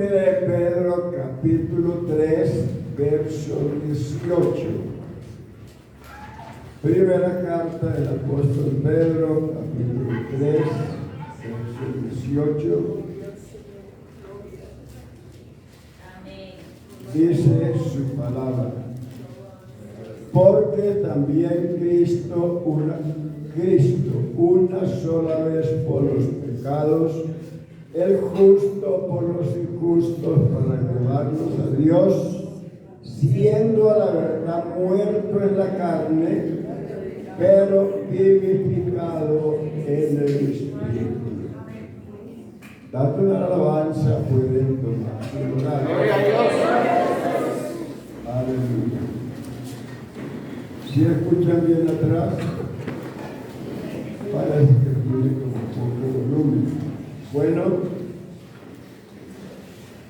Primera de Pedro, capítulo 3, verso 18. Primera carta del apóstol Pedro, capítulo 3, verso 18. Dice su palabra: porque también Cristo una sola vez por los pecados, el justo por los injustos, para llevarnos a Dios, siendo a la verdad muerto en la carne, pero vivificado en el Espíritu. Dando una alabanza, pueden tomar su lugar. Gloria a Dios. Aleluya. ¿Sí escuchan bien atrás? Parece que tiene como poco volumen. Bueno,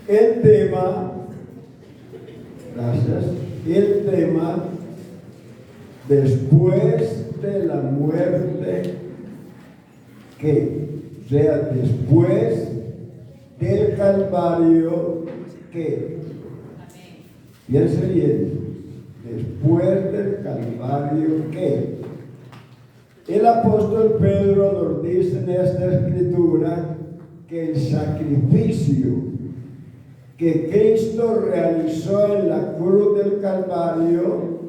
el tema, gracias, el tema, después de la muerte, ¿qué? O sea, después del Calvario, ¿qué? Piense bien. Después del Calvario, ¿qué? El apóstol Pedro nos dice en esta escritura que el sacrificio que Cristo realizó en la cruz del Calvario,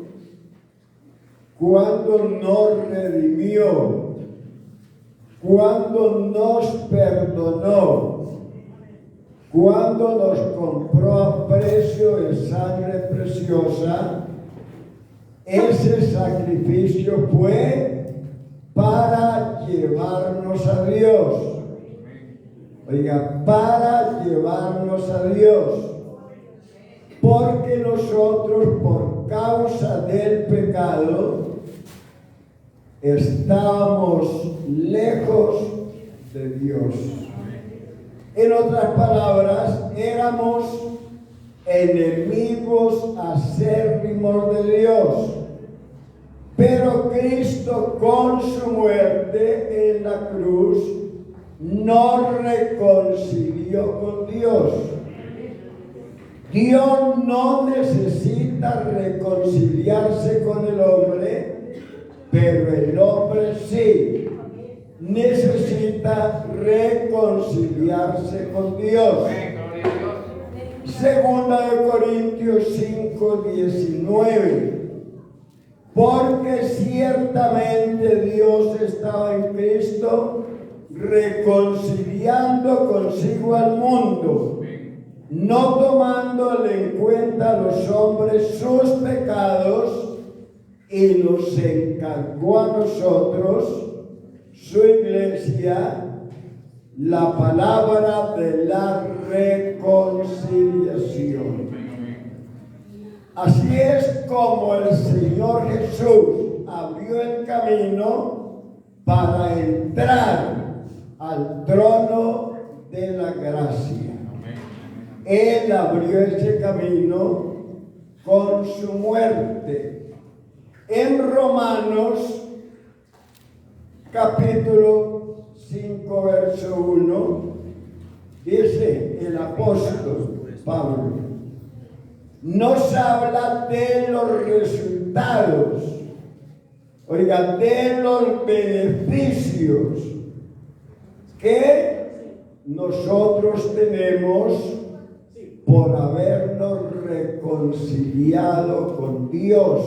cuando nos redimió, cuando nos perdonó, cuando nos compró a precio de sangre preciosa, ese sacrificio fue para llevarnos a Dios. Oiga, para llevarnos a Dios. Porque nosotros, por causa del pecado, estábamos lejos de Dios. En otras palabras, éramos enemigos acérrimos de Dios. Pero Cristo, con su muerte en la cruz, nos reconcilió con Dios. Dios no necesita reconciliarse con el hombre, pero el hombre sí necesita reconciliarse con Dios. Segunda de Corintios 5:19. Porque ciertamente Dios estaba en Cristo reconciliando consigo al mundo, no tomándole en cuenta a los hombres sus pecados, y nos encargó a nosotros, su iglesia, la palabra de la reconciliación. Así es como el Señor Jesús abrió el camino para entrar al trono de la gracia. Él abrió ese camino con su muerte. En Romanos capítulo 5, verso 1, dice el apóstol Pablo, nos habla de los resultados, oiga, de los beneficios que nosotros tenemos por habernos reconciliado con Dios.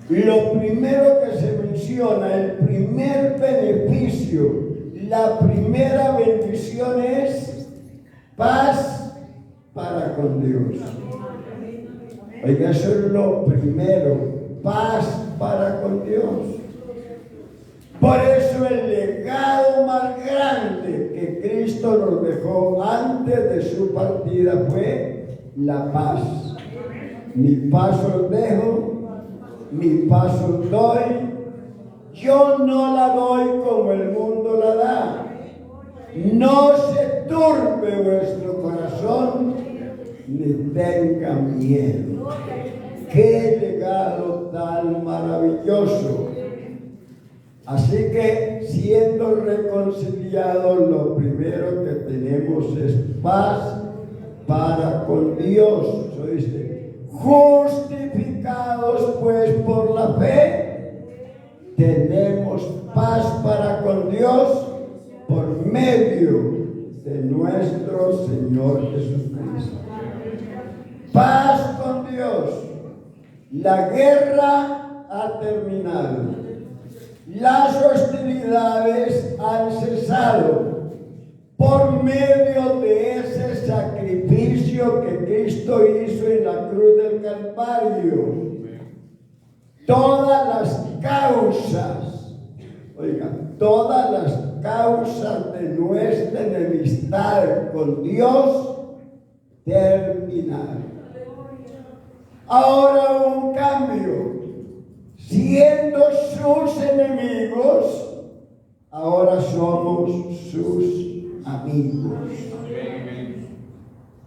Lo primero que se menciona, el primer beneficio, la primera bendición es paz para con Dios. Oiga, eso es lo primero, paz para con Dios. Por eso el legado más grande que Cristo nos dejó antes de su partida fue la paz. Mi paz os dejo, mi paz os doy. Yo no la doy como el mundo la da. No se turbe vuestro corazón, ni tenga miedo. ¡Qué legado tan maravilloso! Así que, siendo reconciliados, lo primero que tenemos es paz para con Dios. Eso dice, justificados pues por la fe, tenemos paz para con Dios por medio de nuestro Señor Jesucristo. Paz con Dios. La guerra ha terminado. Las hostilidades han cesado por medio de ese sacrificio que Cristo hizo en la cruz del Calvario. Todas las causas, todas las causas de nuestra enemistad con Dios terminaron. Ahora un cambio. Siendo sus enemigos, ahora somos sus amigos.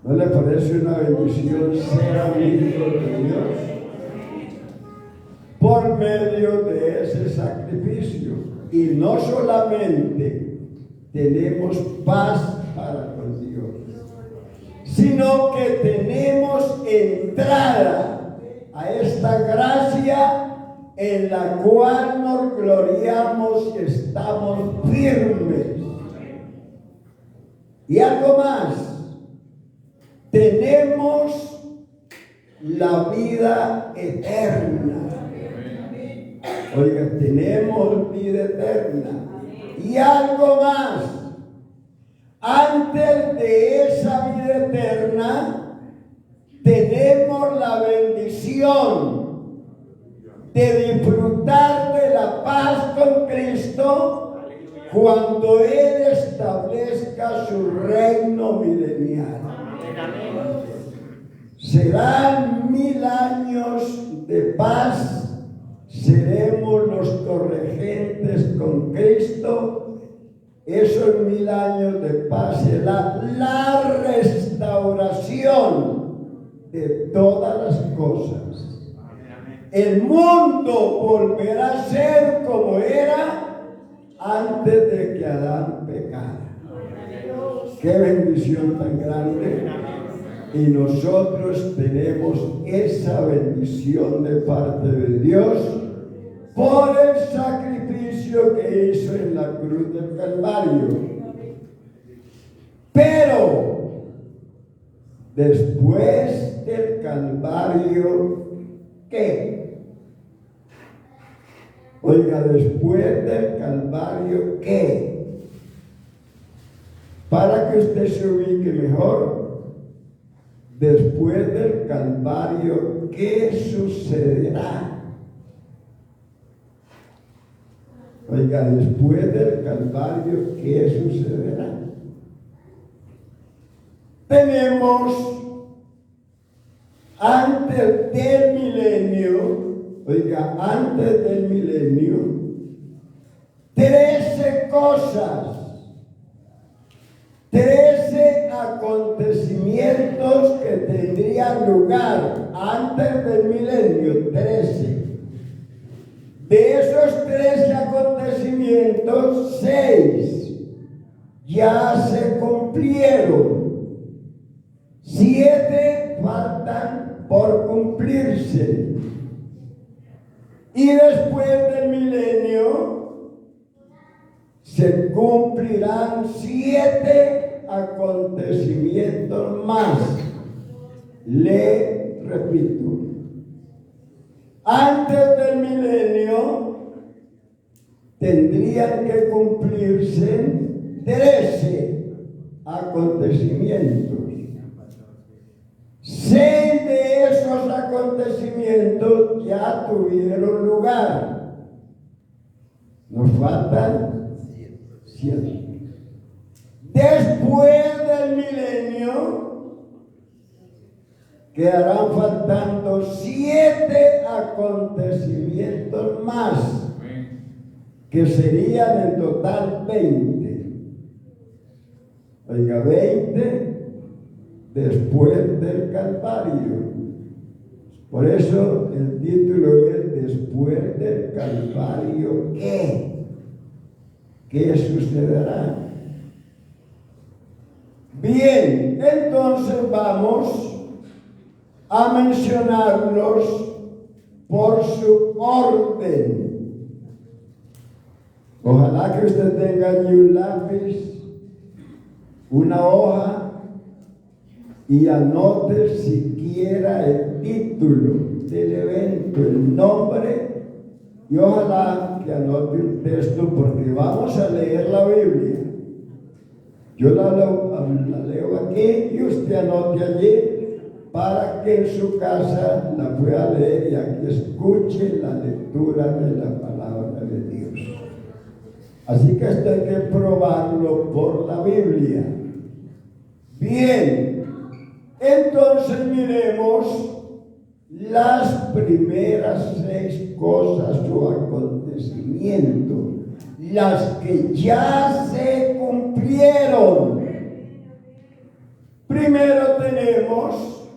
¿No le parece una bendición ser amigo de Dios? Por medio de ese sacrificio. Y no solamente tenemos paz para con Dios, sino que tenemos entrada a esta gracia en la cual nos gloriamos y estamos firmes. Y algo más, tenemos la vida eterna. Oiga, tenemos vida eterna. Y algo más, antes de esa vida eterna, tenemos la bendición de disfrutar de la paz con Cristo cuando Él establezca su reino milenial. Serán 1000 años de paz, seremos los corregentes con Cristo. Esos 1000 años de paz será la restauración de todas las cosas. El mundo volverá a ser como era antes de que Adán pecara. Qué bendición tan grande. Y nosotros tenemos esa bendición de parte de Dios por el sacrificio que hizo en la cruz del Calvario. Pero después del Calvario, ¿qué? Oiga, después del Calvario, ¿qué? Para que usted se ubique mejor, después del Calvario, ¿qué sucederá? Oiga, después del Calvario, ¿qué sucederá? Tenemos antes del milenio, antes del milenio, 13 cosas, 13 acontecimientos que tendrían lugar antes del milenio, 13. De esos 13 acontecimientos, 6 ya se cumplieron, 7 faltan por cumplirse. Y después del milenio se cumplirán 7 acontecimientos más. Le repito, antes del milenio tendrían que cumplirse 13 acontecimientos. 6 de esos acontecimientos ya tuvieron lugar. Nos faltan 7. Después del milenio quedarán faltando 7 acontecimientos más, que serían en total 20. Oiga, 20 después del Calvario. Por eso el título es Después del Calvario, ¿qué? ¿Qué sucederá? Bien, entonces vamos a mencionarlos por su orden. Ojalá que usted tenga allí un lápiz, una hoja, y anote siquiera el título del evento, el nombre, y ojalá que anote un texto, porque vamos a leer la Biblia. Yo la leo aquí y usted anote allí para que en su casa la pueda leer y aquí escuche la lectura de la palabra de Dios. Así que esto hay que probarlo por la Biblia. Bien, entonces miremos las primeras 6 cosas o acontecimientos, las que ya se cumplieron. Primero tenemos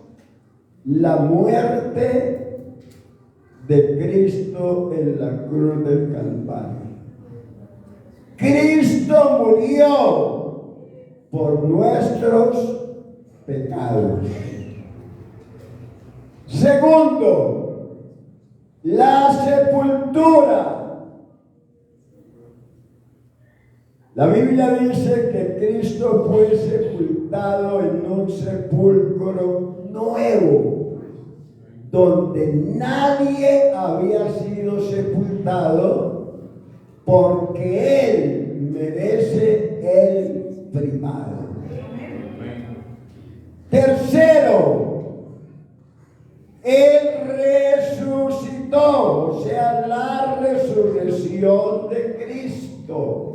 la muerte de Cristo en la cruz del Calvario. Cristo murió por nuestros pecados. Segundo, la sepultura. La Biblia dice que Cristo fue sepultado en un sepulcro nuevo, donde nadie había sido sepultado, porque Él merece el primado. Tercero, Él resucitó, o sea, la resurrección de Cristo.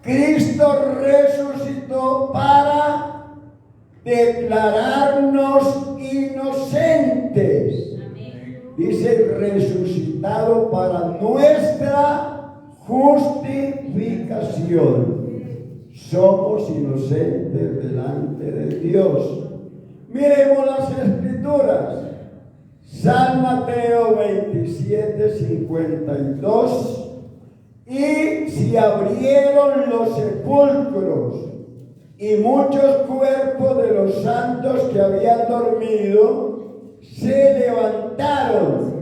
Cristo resucitó para declararnos inocentes. Dice resucitado para nuestra justificación. Somos inocentes delante de Dios. Miremos las Escrituras. San Mateo 27:52. Y se abrieron los sepulcros, y muchos cuerpos de los santos que habían dormido se levantaron,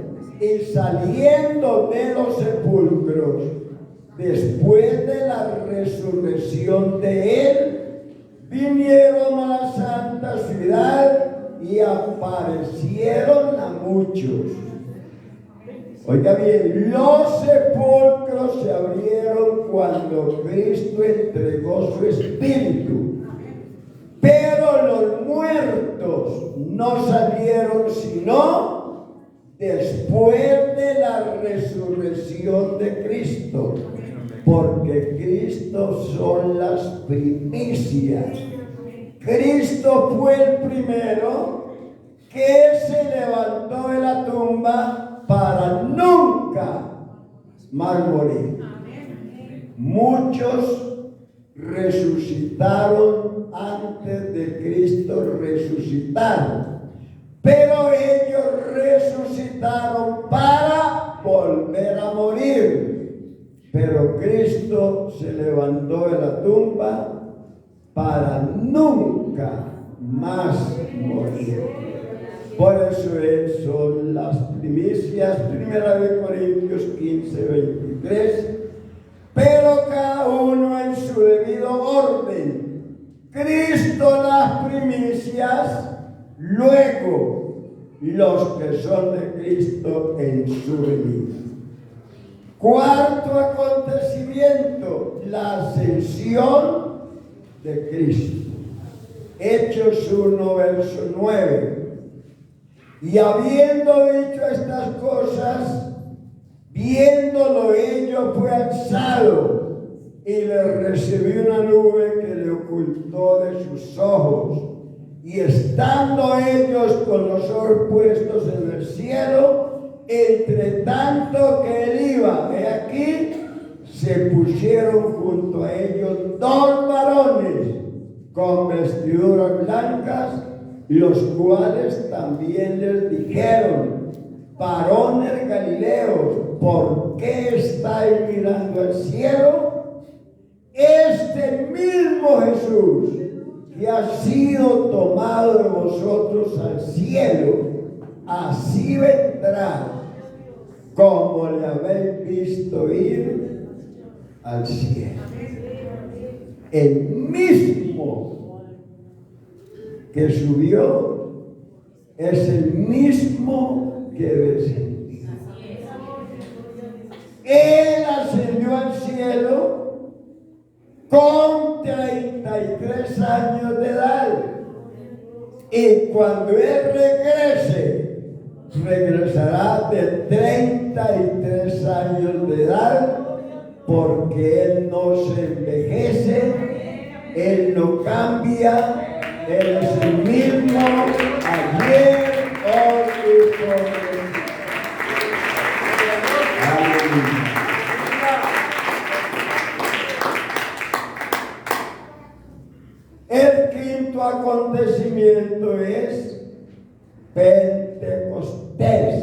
y saliendo de los sepulcros, después de la resurrección de Él, vinieron a la santa ciudad y aparecieron a muchos. Oiga bien, los sepulcros se abrieron cuando Cristo entregó su espíritu, pero los muertos no salieron sino después de la resurrección de Cristo, porque Cristo son las primicias. Cristo fue el primero que se levantó de la tumba para nunca más morir. Muchos resucitaron antes de Cristo resucitar, pero ellos resucitaron para volver a morir. Pero Cristo se levantó de la tumba para nunca más morir. Por eso son las primicias, 1 Corintios 15:23. Pero cada uno en su debido orden. Cristo las primicias, luego los que son de Cristo en su venida. Cuarto acontecimiento, la ascensión de Cristo. Hechos 1, verso 9. Y habiendo dicho estas cosas, viéndolo ellos, fue alzado y le recibió una nube que le ocultó de sus ojos. Y estando ellos con los ojos puestos en el cielo, entre tanto que él iba, he aquí, se pusieron junto a ellos 2 varones con vestiduras blancas, los cuales también les dijeron: varones galileos, ¿por qué estáis mirando al cielo? este mismo Jesús que ha sido tomado de vosotros al cielo, así vendrá como le habéis visto ir al cielo. El mismo que subió es el mismo que descendió. Él ascendió al cielo con 33 años de edad. Y cuando Él regrese, regresará de 33 años de edad, porque Él no se envejece, Él no cambia, Él es el mismo ayer, hoy y siempre. Aleluya. El quinto acontecimiento es Pentecostés.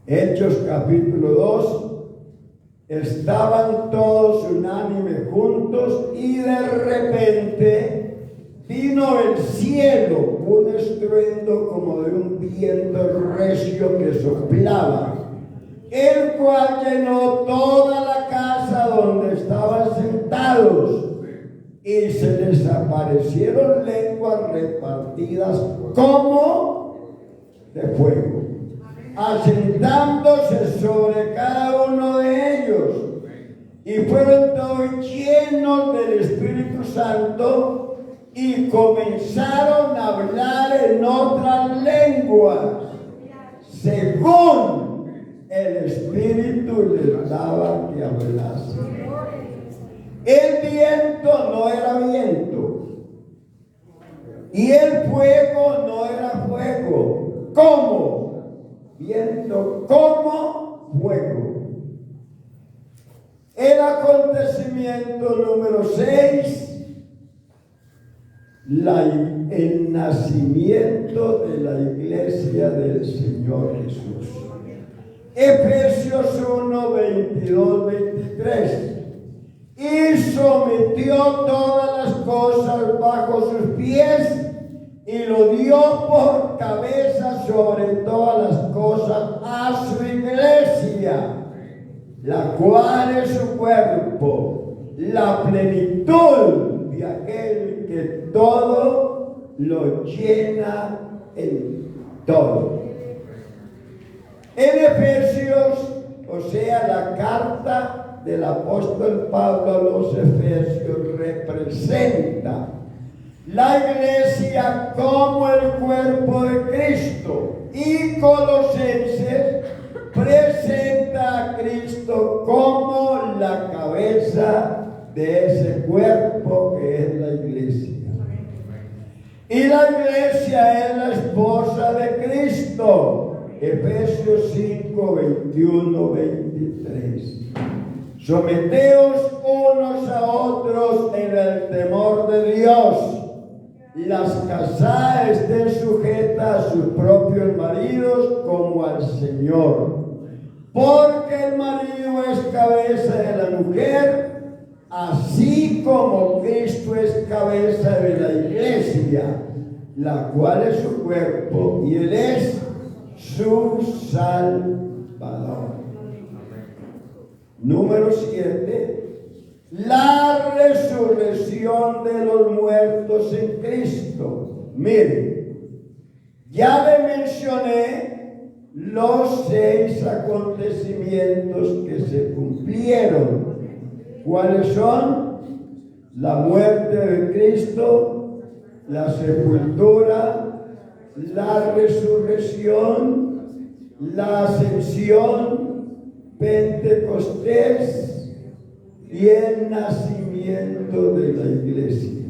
Hechos capítulo 2. Estaban todos unánimes juntos y de repente vino del cielo un estruendo como de un viento recio que soplaba, el cual llenó toda la casa donde estaban sentados. Y se les aparecieron lenguas repartidas como de fuego, asentándose sobre cada uno de ellos. Y fueron todos llenos del Espíritu Santo y comenzaron a hablar en otras lenguas, según el Espíritu les daba que hablasen. El viento no era viento y el fuego no era fuego. ¿Cómo? Viento como fuego. El acontecimiento número 6, el nacimiento de la iglesia del Señor Jesús. Efesios 1, 22, 23. Y sometió todas las cosas bajo sus pies y lo dio por cabeza sobre todas las cosas a su iglesia, la cual es su cuerpo, la plenitud de aquel que todo lo llena en todo. En Efesios, o sea, la carta del apóstol Pablo a los Efesios, representa la iglesia como el cuerpo de Cristo, y Colosenses presenta a Cristo como la cabeza de ese cuerpo que es la iglesia. Y la iglesia es la esposa de Cristo. Efesios 5, 21, 23. Someteos unos a otros en el temor de Dios. Las casadas estén sujetas a sus propios maridos como al Señor. Porque el marido es cabeza de la mujer, así como Cristo es cabeza de la iglesia, la cual es su cuerpo y Él es su Salvador. Número 7. La resurrección de los muertos en Cristo. Miren, ya le mencioné los 6 acontecimientos que se cumplieron. ¿Cuáles son? La muerte de Cristo, la sepultura, la resurrección, la ascensión, Pentecostés y el nacimiento de la iglesia.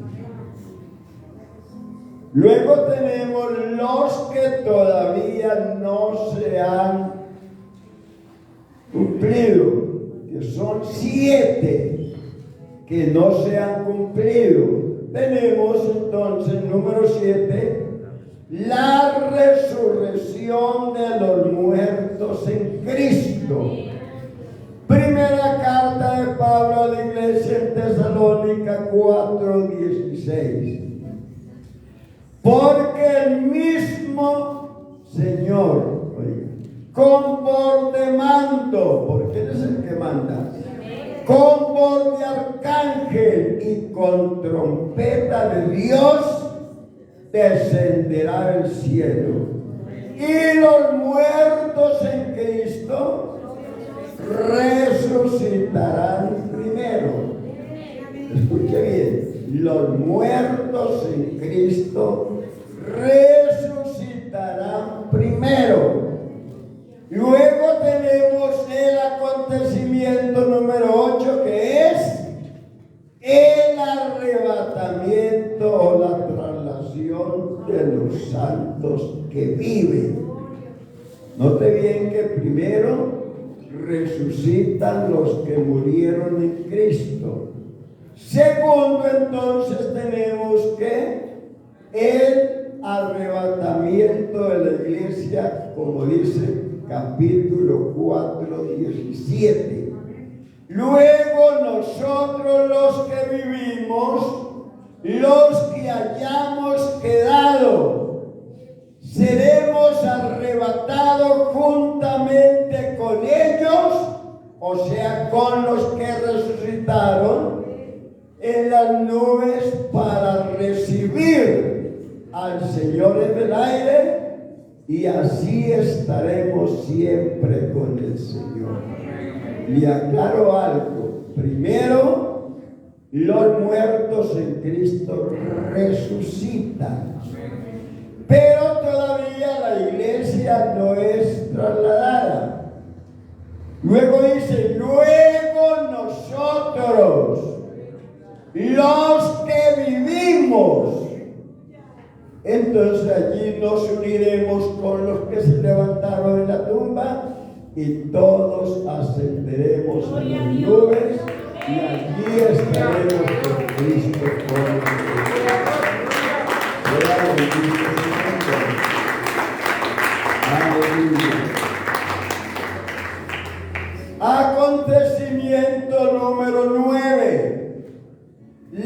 Luego tenemos los que todavía no se han cumplido, que son 7 que no se han cumplido. Tenemos entonces, número 7, la resurrección de los muertos en Cristo. Primera carta de Pablo a la 16. Porque el mismo Señor, oiga, con voz de mando, porque Él es el que manda, con voz de arcángel y con trompeta de Dios, descenderá del cielo. Y los muertos en Cristo resucitarán primero. Escuche bien, los muertos en Cristo resucitarán primero. Luego tenemos el acontecimiento número 8, que es el arrebatamiento o la traslación de los santos que viven. Note bien que primero resucitan los que murieron en Cristo. Segundo, entonces tenemos que el arrebatamiento de la iglesia, como dice capítulo 4, 17. Luego nosotros los que vivimos, los que hayamos quedado, seremos arrebatados juntamente con ellos, o sea, con los que resucitaron, en las nubes para recibir al Señor en el aire, y así estaremos siempre con el Señor. Le aclaro algo. Primero, los muertos en Cristo resucitan. Pero todavía la iglesia no es trasladada. Luego dice, luego nosotros, los que vivimos, entonces allí nos uniremos con los que se levantaron en la tumba y todos ascenderemos a las nubes y allí estaremos con Cristo con nosotros. Aleluya. Acontecimiento número 9.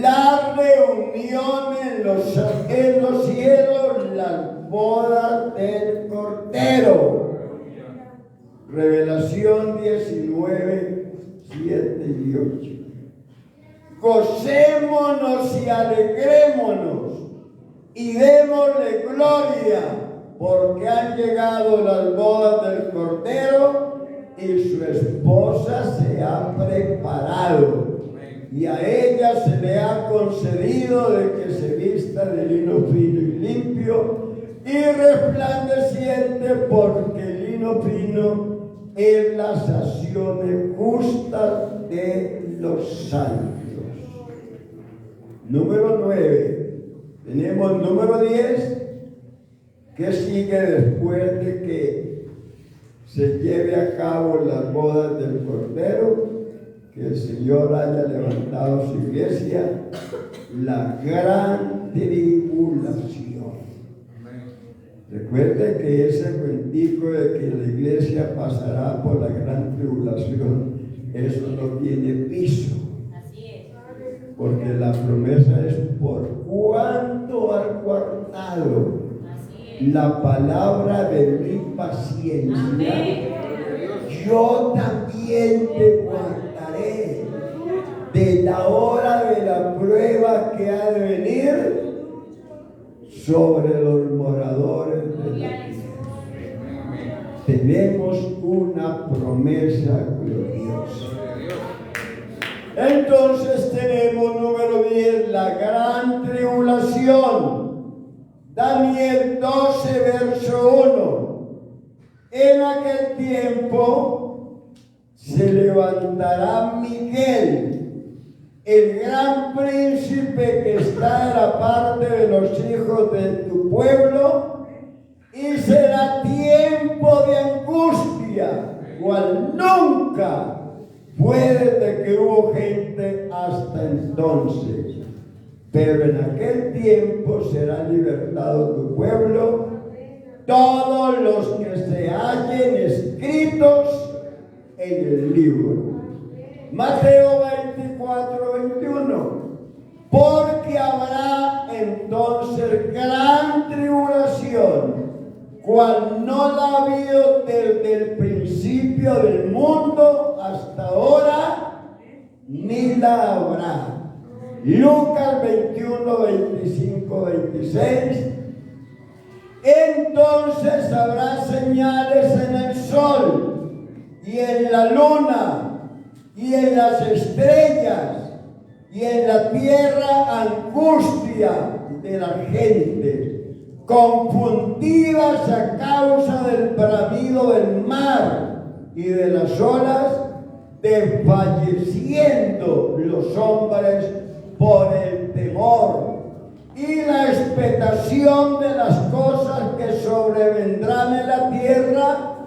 La reunión en los cielos, las bodas del Cordero. Revelación 19, 7 y 8. Gocémonos y alegrémonos y démosle gloria, porque han llegado las bodas del Cordero y su esposa se ha preparado. Y a ella se le ha concedido de que se vista de lino fino y limpio y resplandeciente, porque el lino fino es las acciones justas de los santos. Número 9. Tenemos número 10, que sigue después de que se lleve a cabo las bodas del Cordero, que el Señor haya levantado su iglesia, la gran tribulación. Recuerde que ese cuentico de que la iglesia pasará por la gran tribulación, eso no tiene piso. Así es. Porque la promesa es por cuanto has guardado la palabra de mi paciencia. Amén. Yo también te guardaré de la hora de la prueba que ha de venir sobre los moradores de la tierra. Tenemos una promesa gloriosa. Entonces tenemos número 10, la gran tribulación. Daniel 12, verso 1. En aquel tiempo se levantará Miguel, el gran príncipe que está de la parte de los hijos de tu pueblo, y será tiempo de angustia, cual nunca fue desde que hubo gente hasta entonces. Pero en aquel tiempo será libertado tu pueblo, todos los que se hallen escritos en el libro. Mateo 24, 21. Porque habrá entonces gran tribulación, cual no la ha habido desde el principio del mundo hasta ahora, ni la habrá. Lucas 21, 25, 26. Entonces habrá señales en el sol y en la luna y en las estrellas y en la tierra angustia de la gente, confundidas a causa del bramido del mar y de las olas, desfalleciendo los hombres por el temor y la expectación de las cosas que sobrevendrán en la tierra,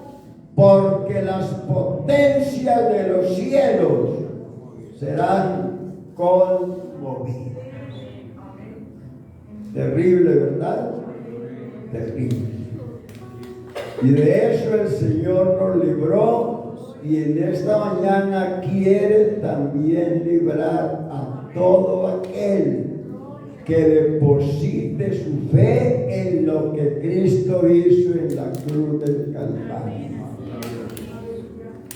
porque las potencias de los cielos serán conmovidas. Terrible, ¿verdad? Terrible. Y de eso el Señor nos libró, y en esta mañana quiere también librar a todo aquel que deposite su fe en lo que Cristo hizo en la cruz del Calvario.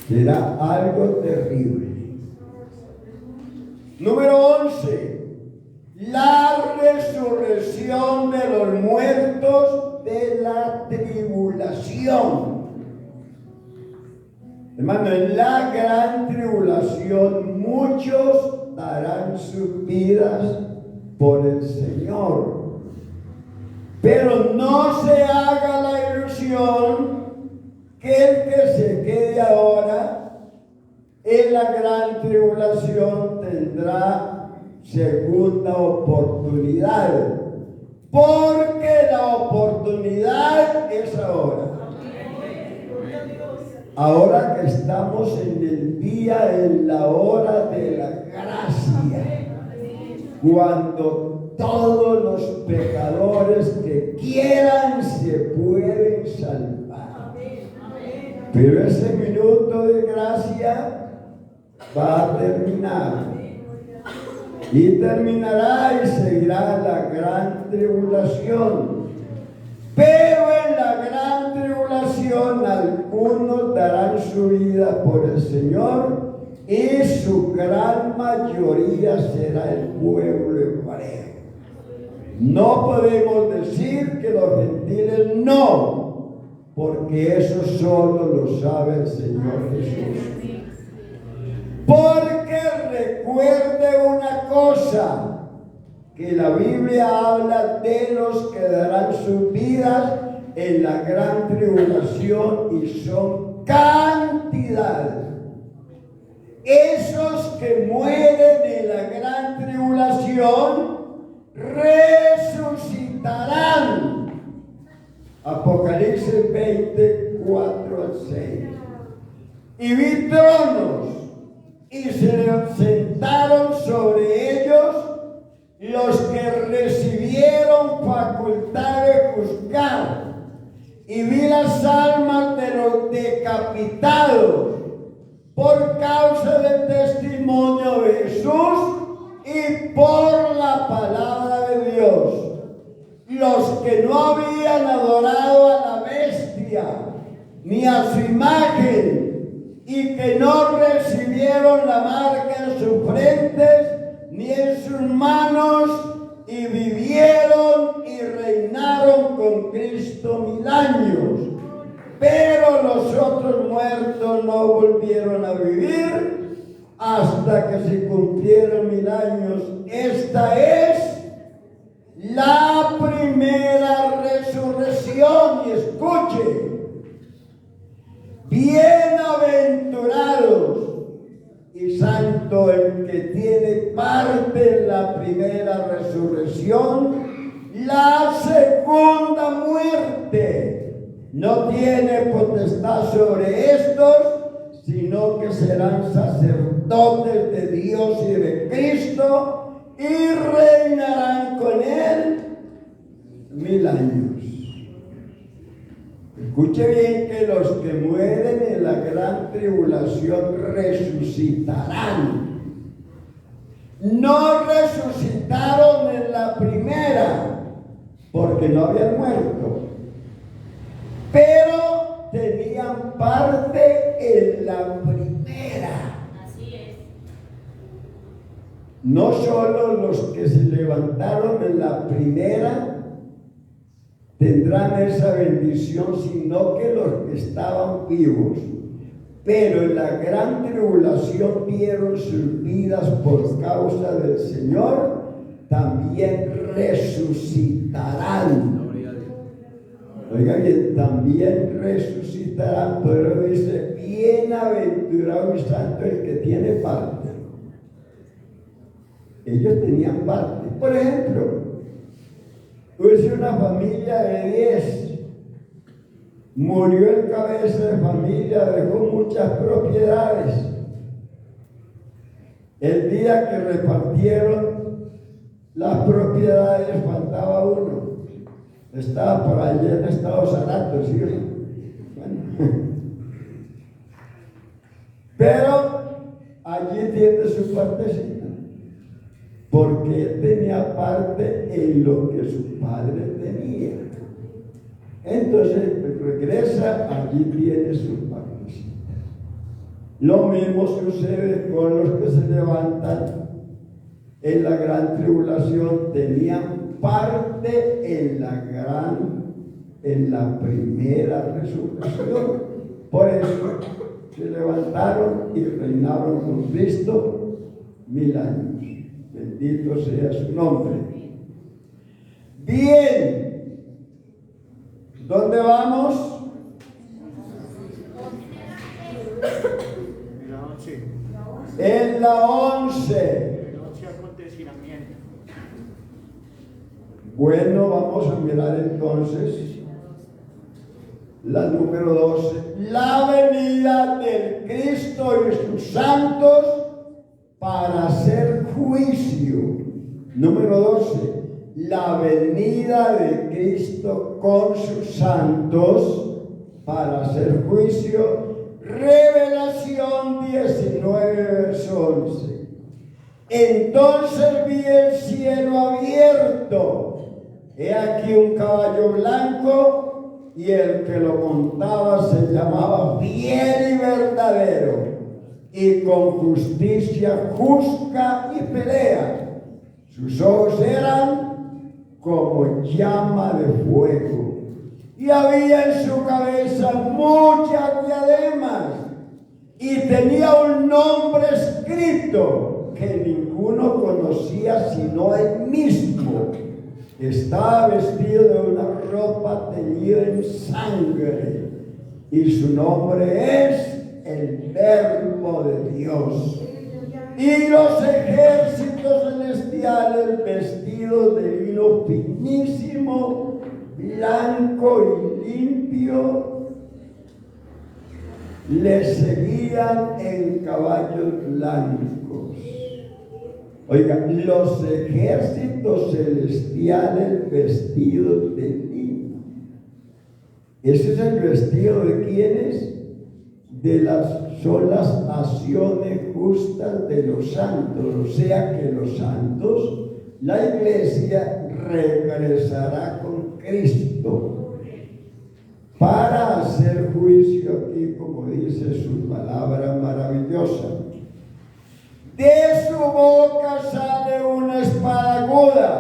Será algo terrible. Número 11. La resurrección de los muertos de la tribulación. Hermano, en la gran tribulación muchos darán sus vidas por el Señor. Pero no se haga la ilusión que el que se quede ahora en la gran tribulación tendrá segunda oportunidad, porque la oportunidad es ahora. Ahora que estamos en el día, en la hora de la gracia, cuando todos los pecadores que quieran se pueden salvar. Pero ese minuto de gracia va a terminar. Y terminará y seguirá la gran tribulación. Pero en la gran tribulación algunos darán su vida por el Señor, y su gran mayoría será el pueblo hebreo. No podemos decir que los gentiles no, porque eso solo lo sabe el Señor Jesús. Porque recuerde una cosa, que la Biblia habla de los que darán sus vidas en la gran tribulación, y son cantidad. Esos que mueren en la gran tribulación resucitarán. Apocalipsis 24 al 6. Y vi tronos, y se sentaron sobre ellos los que recibieron facultad de juzgar, y vi las almas de los decapitados por causa del testimonio de Jesús y por la palabra de Dios, los que no habían adorado a la bestia ni a su imagen, y que no recibieron la marca en sus frentes ni en sus manos, y vivieron y reinaron con Cristo 1000 años. Pero los otros muertos no volvieron a vivir hasta que se cumplieron 1000 años. Esta es la primera resurrección. Y escuche: bienaventurados y santo el que tiene parte en la primera resurrección. La segunda muerte no tiene potestad sobre estos, sino que serán sacerdotes de Dios y de Cristo, y reinarán con él 1000 años. Escuche bien que los que mueren en la gran tribulación resucitarán. No resucitaron en la primera, porque no habían muerto, pero tenían parte en la primera. Así es. No solo los que se levantaron en la primera tendrán esa bendición, sino que los que estaban vivos, pero en la gran tribulación dieron sus vidas por causa del Señor, también resucitarán. Oiga bien, también resucitarán, pero dice, bienaventurado y santo el que tiene parte. Ellos tenían parte. Por ejemplo, tuve una familia de 10, murió el cabeza de familia, dejó muchas propiedades. El día que repartieron las propiedades faltaba uno. Estaba por allí en Estados Unidos, ¿sí? Bueno. Pero allí tiene su partecita, porque él tenía parte en lo que su padre tenía. Entonces regresa, allí tiene su partecita. Lo mismo sucede con los que se levantan en la gran tribulación, tenían parte en la primera resurrección. Por eso se levantaron y reinaron con Cristo 1000 años. Bendito sea su nombre. Bien, ¿dónde vamos? En la 11. Bueno, vamos a mirar entonces la número 12. La venida del Cristo y sus santos para hacer juicio. Número 12. La venida de Cristo con sus santos para hacer juicio. Revelación 19, verso 11. Entonces vi el cielo abierto. He aquí un caballo blanco, y el que lo montaba se llamaba Fiel y Verdadero, y con justicia juzga y pelea. Sus ojos eran como llama de fuego, y había en su cabeza muchas diademas, y tenía un nombre escrito que ninguno conocía sino él mismo. Estaba vestido de una ropa teñida en sangre, y su nombre es el Verbo de Dios. Y los ejércitos celestiales, vestidos de lino finísimo, blanco y limpio, le seguían en caballos blancos. Oiga, los ejércitos celestiales vestidos de lino. Ese es el vestido de quienes, son las acciones justas de los santos. O sea que los santos, la iglesia regresará con Cristo para hacer juicio aquí, como dice su palabra maravillosa. De su boca sale una espada aguda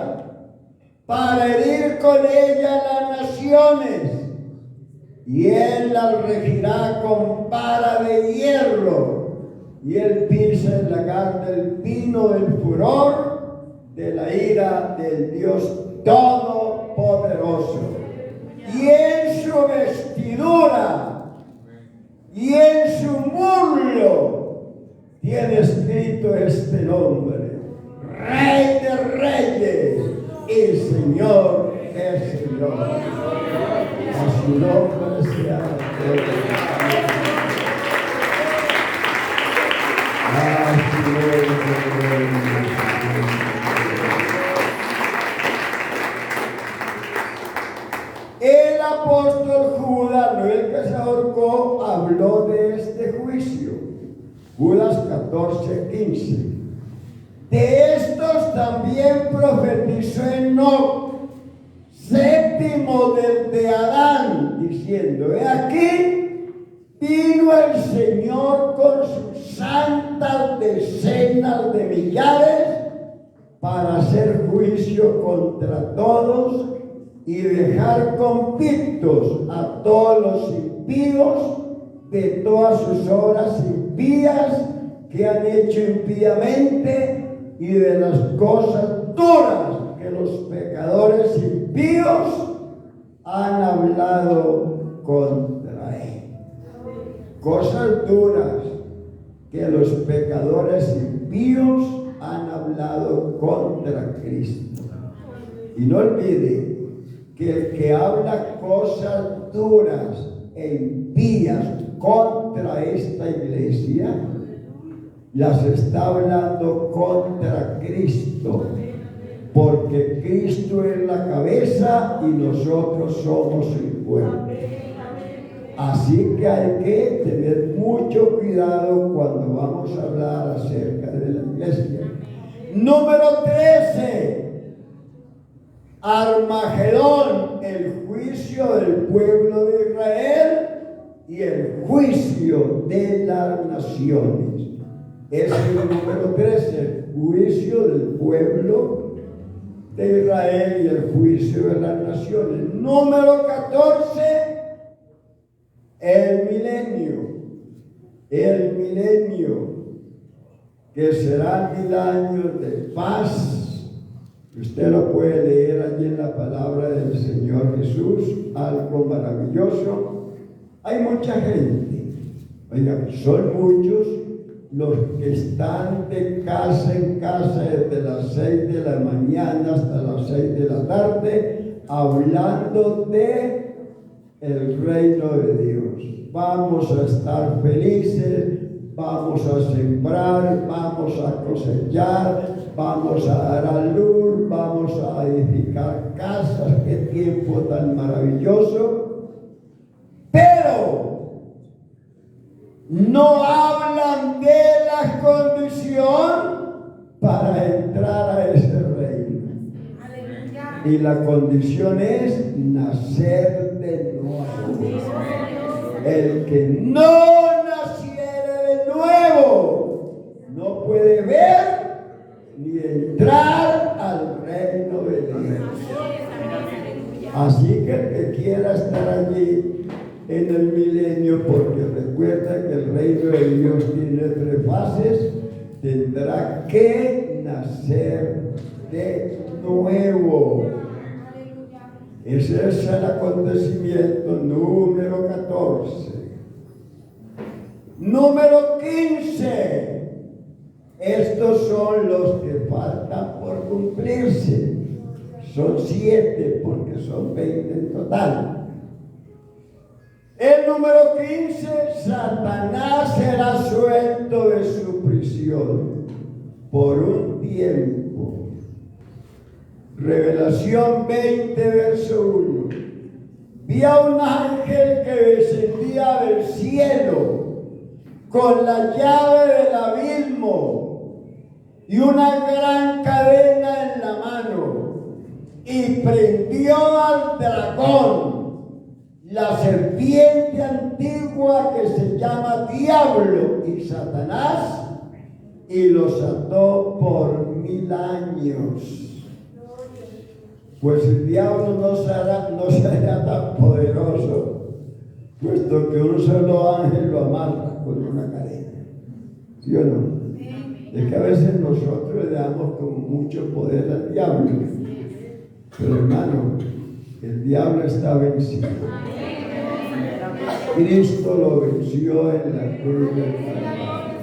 para herir con ella las naciones, y él las regirá con vara de hierro, y él pisa el lagar del pino del furor de la ira del Dios Todopoderoso. Y en su vestidura y en su muslo tiene escrito este nombre: Rey de Reyes y Señor de Señores. A su nombre sea la gloria. A su nombre. El apóstol Judas, no el que se ahorcó, habló de este juicio. Judas 14:15. De estos también profetizó Enoc, mismo desde Adán, diciendo: he aquí, vino el Señor con sus santas decenas de millares para hacer juicio contra todos y dejar convictos a todos los impíos de todas sus obras impías que han hecho impíamente y de las cosas duras que los pecadores impíos han hablado contra él. Cosas duras que los pecadores impíos han hablado contra Cristo. Y no olvide que el que habla cosas duras e impías contra esta iglesia, las está hablando contra Cristo, porque Cristo es la cabeza y nosotros somos el cuerpo. Así que hay que tener mucho cuidado cuando vamos a hablar acerca de la iglesia. Número 13. Armagedón, el juicio del pueblo de Israel y el juicio de las naciones. Es el número 13, el juicio del pueblo de Israel y el juicio de las naciones. Número 14, el milenio, que serán 1000 años de paz. Usted lo puede leer allí en la palabra del Señor Jesús, algo maravilloso. Hay mucha gente, oiga, son muchos los que están de casa en casa desde las 6 de la mañana hasta las 6 de la tarde, hablando de el reino de Dios. Vamos a estar felices, vamos a sembrar, vamos a cosechar, vamos a dar a luz, vamos a edificar casas. Qué tiempo tan maravilloso. Pero no hablan de la condición para entrar a ese reino. Y la condición es nacer de nuevo. El que no naciere de nuevo no puede ver ni entrar al reino de Dios. Así que el que quiera estar allí en el milenio, porque recuerda que el reino de Dios tiene 3 fases, tendrá que nacer de nuevo. Ese es el acontecimiento número 14. Número 15. Estos son los que faltan por cumplirse. Son 7 porque son 20 en total. El número 15, Satanás será suelto de su prisión por un tiempo. Revelación 20, verso 1. Vi a un ángel que descendía del cielo con la llave del abismo y una gran cadena en la mano, y prendió al dragón, la serpiente antigua que se llama Diablo y Satanás, y los ató por 1000 años. Pues el diablo no será tan poderoso, puesto que un solo ángel lo amarra con una cadena. ¿Sí o no? Es que a veces nosotros le damos con mucho poder al diablo. Pero hermano, el diablo está vencido. Cristo lo venció en la cruz del Calvario.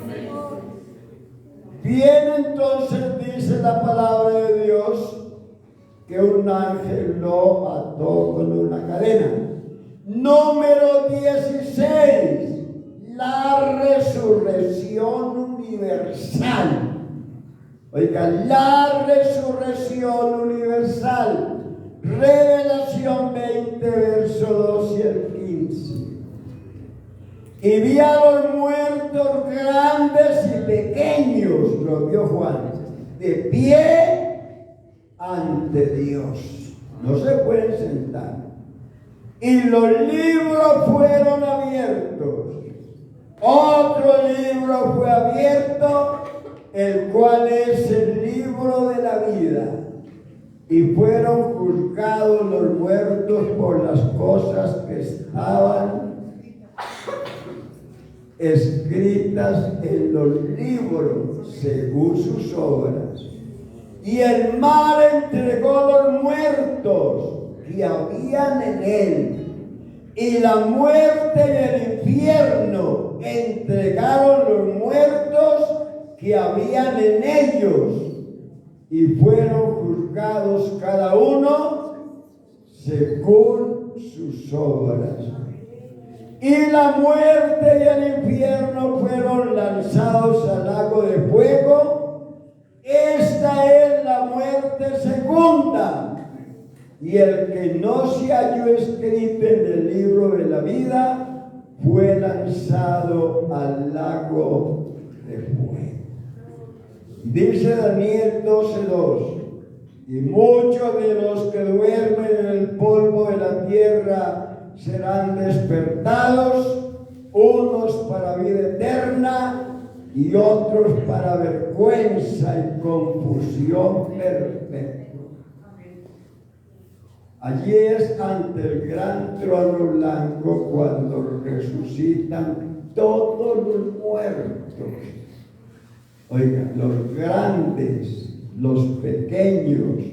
Bien, entonces dice la palabra de Dios que un ángel lo ató con una cadena. Número 16, la resurrección universal. Oiga, la resurrección universal. Revelación 20, verso 2 y el 15. Y vi a los muertos grandes y pequeños, lo vio Juan, de pie ante Dios. No se pueden sentar. y los libros fueron abiertos. Otro libro fue abierto, el cual es el libro de la vida. Y fueron juzgados los muertos por las cosas que estaban escritas en los libros según sus obras. Y el mar entregó los muertos que habían en él, y la muerte y el infierno entregaron los muertos que habían en ellos, y fueron juzgados cada uno según sus obras. Y la muerte y el infierno fueron lanzados al lago de fuego. Esta es la muerte segunda. Y el que no se halló escrito en el libro de la vida fue lanzado al lago de fuego. Dice Daniel 12:2: y muchos de los que duermen en el polvo de la tierra serán despertados, unos para vida eterna y otros para vergüenza y confusión perpetua. Allí es ante el gran trono blanco cuando resucitan todos los muertos. Oiga, los grandes, los pequeños.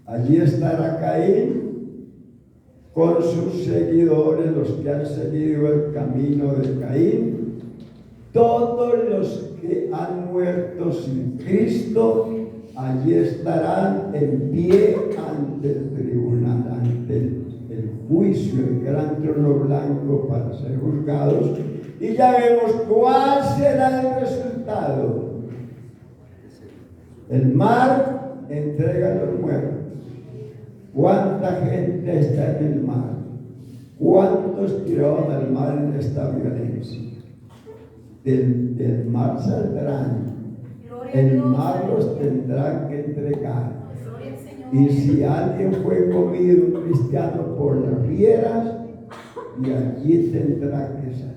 Allí estará Caín con sus seguidores, los que han seguido el camino de Caín. Todos los que han muerto sin Cristo, allí estarán en pie ante el tribunal, ante el juicio, el gran trono blanco para ser juzgados. Y ya vemos cuál será el resultado. El mar entrega a los muertos. ¿Cuánta gente está en el mar? ¿Cuántos tiraron al mar en esta violencia? Del mar saldrán. El mar los tendrá que entregar. Y si alguien fue comido, un cristiano, por las fieras, y allí tendrá que salir.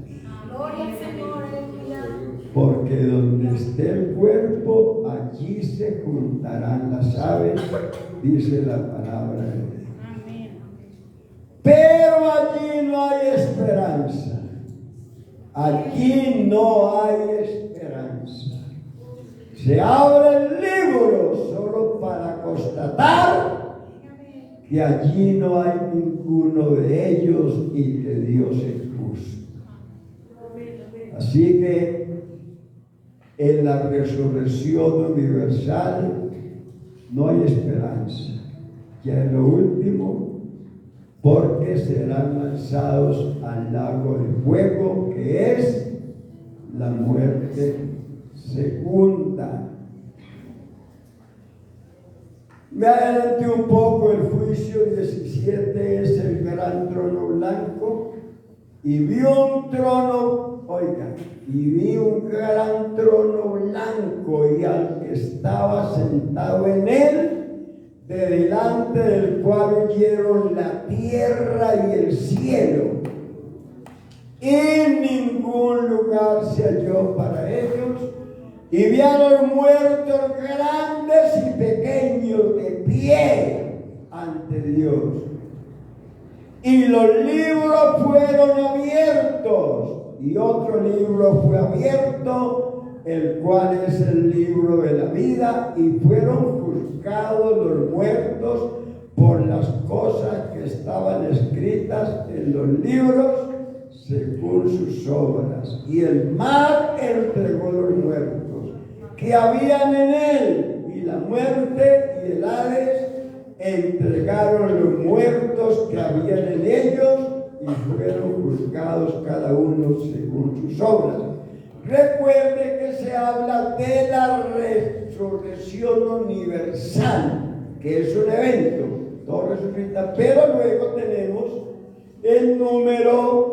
Porque donde esté el cuerpo, allí se juntarán las aves, dice la palabra de Dios. Pero allí no hay esperanza. Allí no hay esperanza. Se abre el libro solo para constatar que allí no hay ninguno de ellos y que Dios es justo. Así que en la resurrección universal no hay esperanza. Ya es lo último, porque serán lanzados al lago de fuego, que es la muerte segunda. Me adelanté un poco. El juicio 17 es el gran trono blanco, y vi un trono, oiga, y vi un gran trono blanco, y al que estaba sentado en él, de delante del cual huyeron la tierra y el cielo, y ningún lugar se halló para ellos. Y vi a los muertos grandes y pequeños de pie ante Dios. Y los libros fueron abiertos, y otro libro fue abierto, el cual es el libro de la vida, y fueron juzgados los muertos por las cosas que estaban escritas en los libros según sus obras. Y el mar entregó los muertos que habían en él, y la muerte y el Hades entregaron los muertos que habían en ellos, y fueron juzgados cada uno según sus obras. Recuerde que se habla de la resurrección universal, que es un evento, todo resucita, pero luego tenemos el número,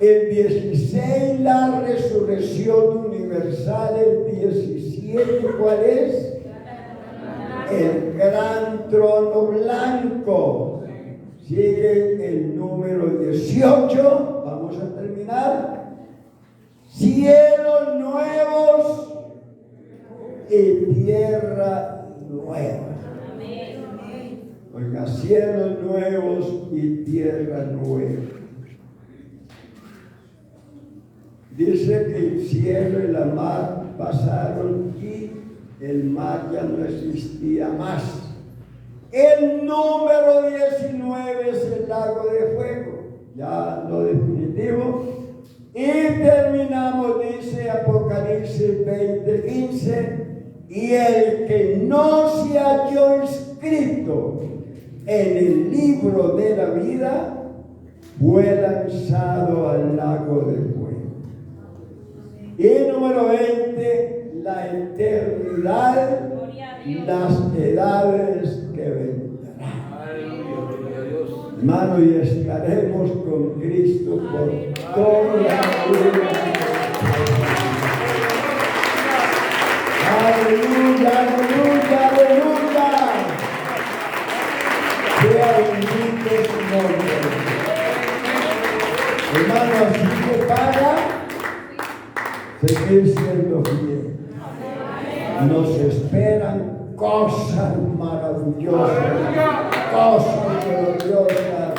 el 16, la resurrección universal. El 17, ¿cuál es? el gran trono blanco. Sigue el número 18. Vamos a terminar. Cielos nuevos y tierra nueva. Oiga, cielos nuevos y tierra nueva. Dice que el cielo y la mar pasaron y el mar ya no existía más. El número 19 es el lago de fuego. Ya lo definitivo. Y terminamos, dice Apocalipsis 20:15, y el que no se halló inscrito en el libro de la vida fue lanzado al lago de fuego. Y número 20, la eternidad, las edades que vendrán. Hermano, y estaremos con Cristo por toda la vida. Aleluya, aleluya, aleluya. Sea bendito su nombre. Hermano, así que para seguir siendo fiel. Nos esperan cosas maravillosas, cosas gloriosas.